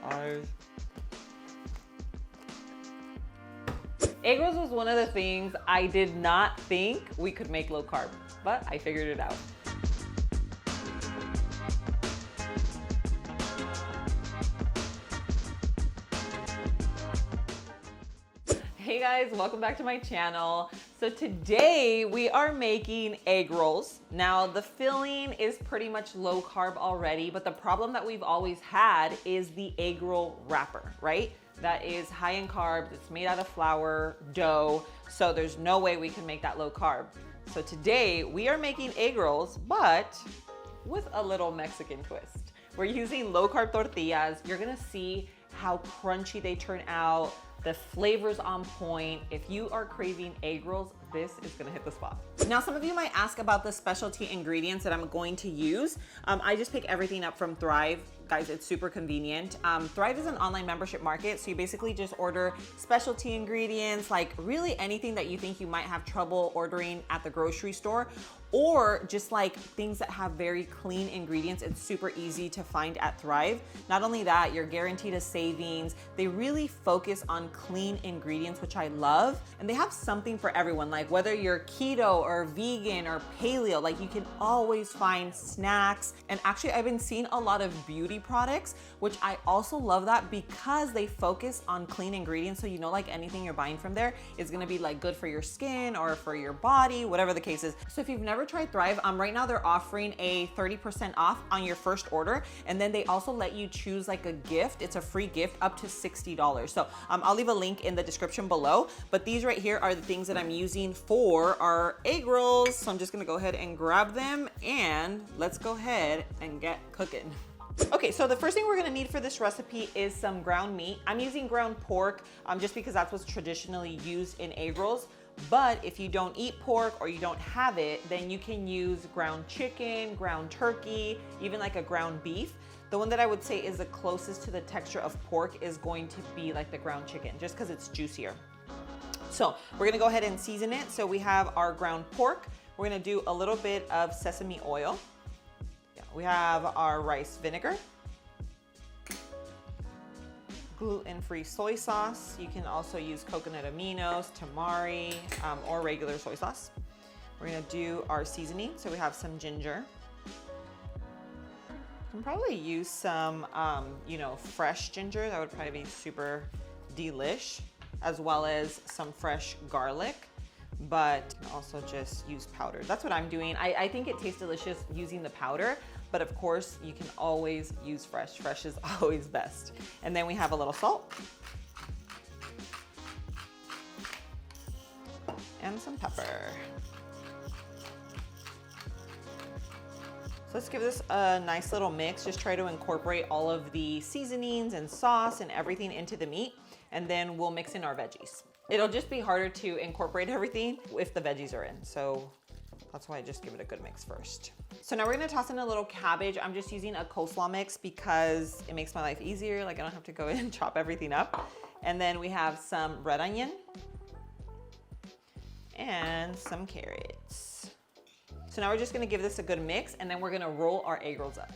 guys. Egg rolls was one of the things I did not think we could make low carb, but I figured it out. Hey guys, welcome back to my channel. So today we are making egg rolls. Now the filling is pretty much low carb already, but the problem that we've always had is the egg roll wrapper, right? That is high in carbs, it's made out of flour, dough, so there's no way we can make that low carb. So today we are making egg rolls, but with a little Mexican twist. We're using low carb tortillas. You're gonna see how crunchy they turn out. The flavor's on point. If you are craving egg rolls, this is gonna hit the spot. Now, some of you might ask about the specialty ingredients that I'm going to use. I just pick everything up from Thrive. Guys, it's super convenient. Thrive is an online membership market, so you basically just order specialty ingredients, like really anything that you think you might have trouble ordering at the grocery store, or just like things that have very clean ingredients. It's super easy to find at Thrive. Not only that, you're guaranteed a savings. They really focus on clean ingredients, which I love. And they have something for everyone, like whether you're keto or vegan or paleo, like you can always find snacks. And actually, I've been seeing a lot of beauty products, which I also love that because they focus on clean ingredients. So you know, like anything you're buying from there is gonna be like good for your skin or for your body, whatever the case is. So if you've never tried Thrive, right now they're offering a 30% off on your first order. And then they also let you choose like a gift. It's a free gift up to $60. So I'll leave a link in the description below, but these right here are the things that I'm using for our egg rolls. So I'm just gonna go ahead and grab them and let's go ahead and get cooking. Okay, so the first thing we're gonna need for this recipe is some ground meat. I'm using ground pork just because that's what's traditionally used in egg rolls. But if you don't eat pork or you don't have it, then you can use ground chicken, ground turkey, even like a ground beef. The one that I would say is the closest to the texture of pork is going to be like the ground chicken, just because it's juicier. So we're gonna go ahead and season it. So we have our ground pork. We're gonna do a little bit of sesame oil. We have our rice vinegar, gluten-free soy sauce. You can also use coconut aminos, tamari, or regular soy sauce. We're gonna do our seasoning. So we have some ginger. You can probably use some, fresh ginger. That would probably be super delish, as well as some fresh garlic, but also just use powder. That's what I'm doing. I think it tastes delicious using the powder, but of course you can always use fresh. Fresh is always best. And then we have a little salt and some pepper. So let's give this a nice little mix. Just try to incorporate all of the seasonings and sauce and everything into the meat, and then we'll mix in our veggies. It'll just be harder to incorporate everything if the veggies are in. So that's why I just give it a good mix first. So now we're gonna toss in a little cabbage. I'm just using a coleslaw mix because it makes my life easier. Like I don't have to go in and chop everything up. And then we have some red onion and some carrots. So now we're just gonna give this a good mix, and then we're gonna roll our egg rolls up.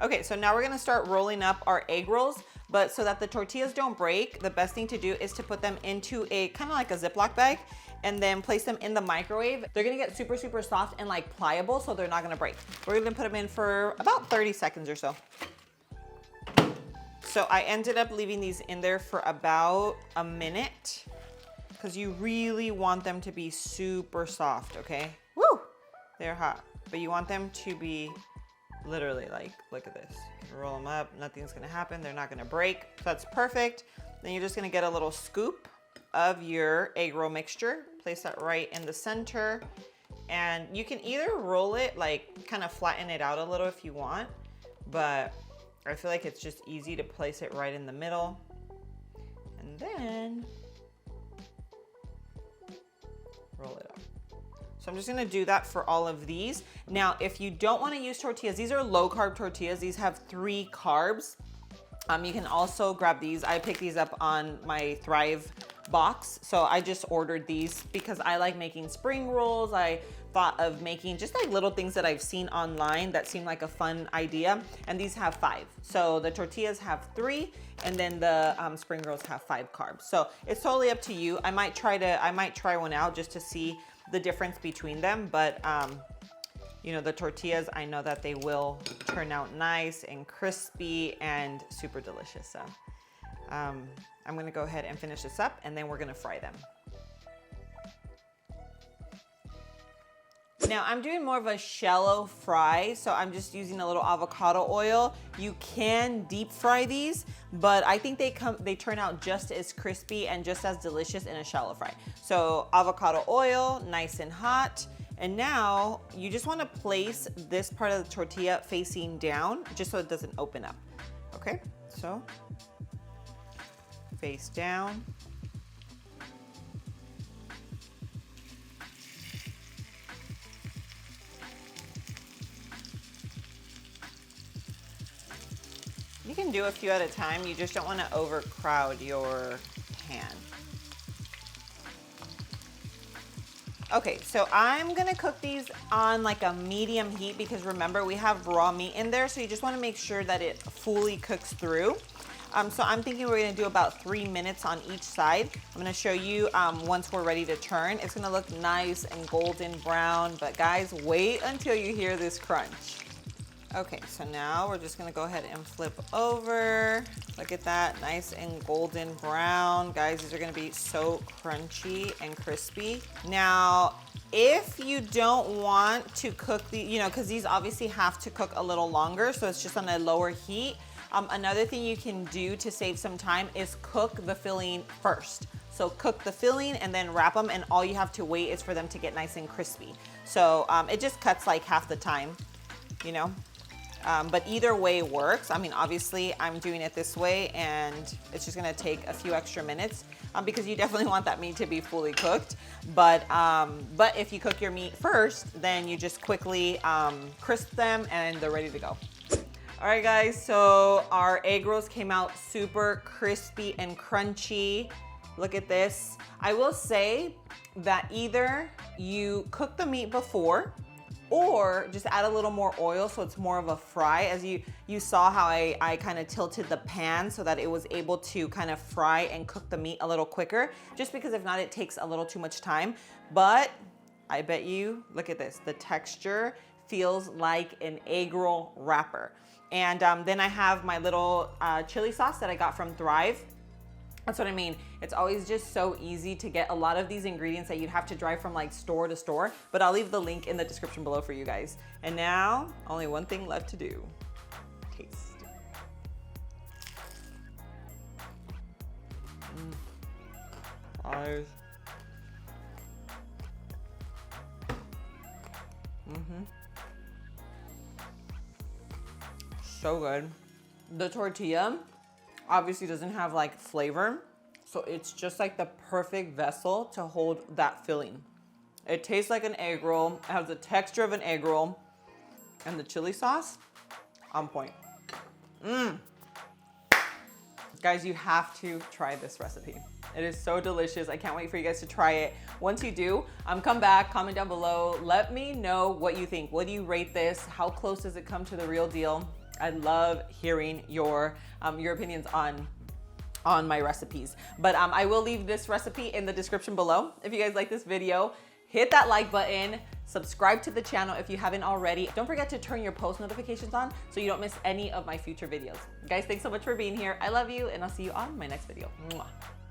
Okay, so now we're gonna start rolling up our egg rolls, but so that the tortillas don't break, the best thing to do is to put them into a kind of like a Ziploc bag and then place them in the microwave. They're gonna get super, super soft and like pliable, so they're not gonna break. We're gonna put them in for about 30 seconds or so. So I ended up leaving these in there for about a minute because you really want them to be super soft, okay? Woo! They're hot, but you want them to be literally like, look at this. You can roll them up, nothing's gonna happen, they're not gonna break. So that's perfect. Then you're just gonna get a little scoop of your egg roll mixture, place that right in the center, and you can either roll it, like kind of flatten it out a little if you want, but I feel like it's just easy to place it right in the middle. And then roll it up. So I'm just gonna do that for all of these. Now, if you don't wanna use tortillas, these are low carb tortillas. These have 3 carbs. You can also grab these. I picked these up on my Thrive box. So I just ordered these because I like making spring rolls. I thought of making just like little things that I've seen online that seem like a fun idea. And these have 5. So the tortillas have 3, and then the spring rolls have 5 carbs. So it's totally up to you. I might try one out just to see the difference between them. But you know, the tortillas, I know that they will turn out nice and crispy and super delicious. So I'm gonna go ahead and finish this up, and then we're gonna fry them. Now I'm doing more of a shallow fry, so I'm just using a little avocado oil. You can deep fry these, but I think they turn out just as crispy and just as delicious in a shallow fry. So avocado oil, nice and hot. And now you just wanna place this part of the tortilla facing down, just so it doesn't open up. Okay, so face down. You can do a few at a time. You just don't want to overcrowd your pan. Okay, so I'm gonna cook these on like a medium heat because remember we have raw meat in there, so you just want to make sure that it fully cooks through. So I'm thinking we're gonna do about 3 minutes on each side. I'm gonna show you once we're ready to turn. It's gonna look nice and golden brown, but guys, wait until you hear this crunch. Okay, so now we're just gonna go ahead and flip over. Look at that, nice and golden brown. Guys, these are gonna be so crunchy and crispy. Now, if you don't want to cook the, you know, because these obviously have to cook a little longer, so it's just on a lower heat. Another thing you can do to save some time is cook the filling first. So cook the filling and then wrap them, and all you have to wait is for them to get nice and crispy. So it just cuts like half the time, you know. But either way works. I mean, obviously I'm doing it this way and it's just gonna take a few extra minutes because you definitely want that meat to be fully cooked. But if you cook your meat first, then you just quickly crisp them and they're ready to go. All right guys, so our egg rolls came out super crispy and crunchy. Look at this. I will say that either you cook the meat before or just add a little more oil so it's more of a fry. As you saw how I kind of tilted the pan so that it was able to kind of fry and cook the meat a little quicker, just because if not, it takes a little too much time. But I bet you, look at this, the texture feels like an egg roll wrapper. And then I have my little chili sauce that I got from Thrive. That's what I mean. It's always just so easy to get a lot of these ingredients that you'd have to drive from like store to store, but I'll leave the link in the description below for you guys. And now, only one thing left to do. Taste. Fries. So good. The tortilla obviously doesn't have like flavor, so it's just like the perfect vessel to hold that filling. It tastes like an egg roll, it has the texture of an egg roll, and the chili sauce, on point. Guys, you have to try this recipe. It is so delicious. I can't wait for you guys to try it. Once you do, come back, comment down below. Let me know what you think. What do you rate this? How close does it come to the real deal? I love hearing your opinions on my recipes. But I will leave this recipe in the description below. If you guys like this video, hit that like button, subscribe to the channel if you haven't already. Don't forget to turn your post notifications on so you don't miss any of my future videos. Guys, thanks so much for being here. I love you, and I'll see you on my next video. Mwah.